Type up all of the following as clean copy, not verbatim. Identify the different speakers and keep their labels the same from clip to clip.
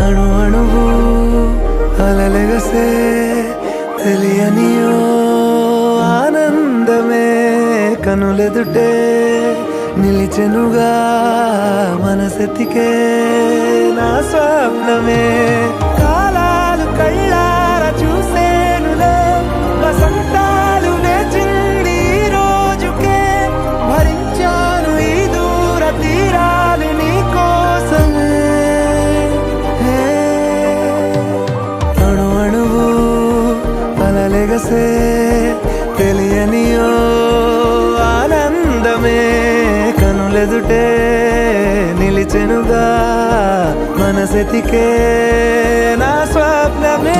Speaker 1: అణు అణువు అలలెగసే తెలియనియో ఆనందమే కనులెదుటే నిలిచెనుగా మనసెతికే నా స్వప్నమే కాలాలు కళ్ళార చూసేనులే వసంతాలు వేచింది ఈ రోజుకే భరించాను ఈ దూర తీరాలు నీ కోసమే అణు అణువు అలలెగసే తెలియనియో ఆనందమే కనులెదుటే నిలిచెనుగా మనసెతికే నా స్వప్నమే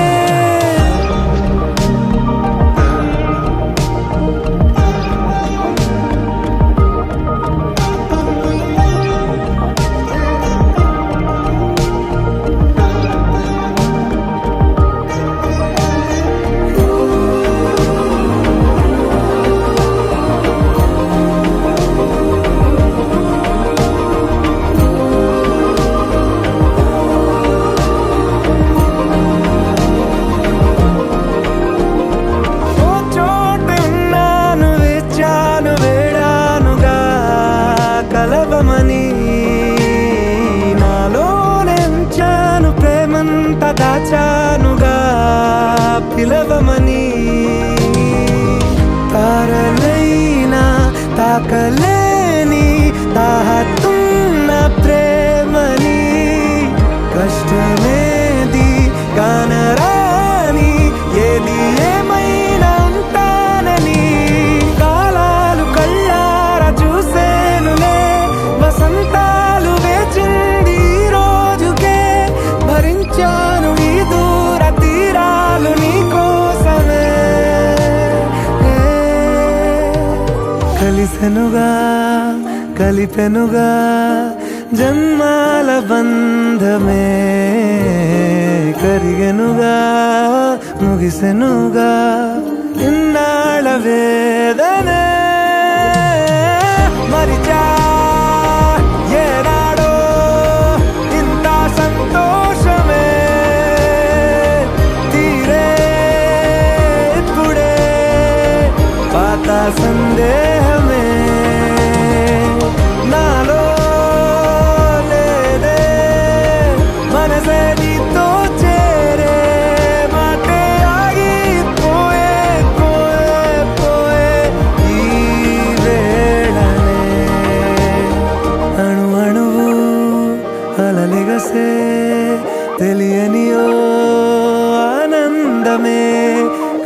Speaker 1: దాచానుగా పిలవమని తారలైనా తాకలేని తాహతున్న ప్రేమని కష్టమేది కానరాని ఏది ఏమైనా ఉంటానని కాలాలు కళ్ళార చూసేనులే వసంతాలు వేచింది ఈ రోజుకే భరించాను ఈ దూర తీరాలు నీ కోసమే కలిసెనుగా కలిపెనుగా జన్మాల బంధమే కరిగెనుగా ముగిసెనుగా ఇన్నాళ్ళ వేదనే మరిచా ఏనాడో ఇంత సంతోషమే తీరే ఇప్పుడే పాత సందేహమే నాలో లేదే మనసే నీతో చేరే మాటే ఆగిపోయే పోయే పోయే ఈ వేళనే అణు అణువు అలలెగసే తెలియనియో ఆనందమే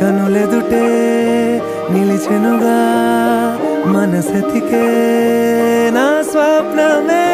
Speaker 1: కనులెదుటే నిలిచెనుగా మనసెతికే నా స్వప్నమే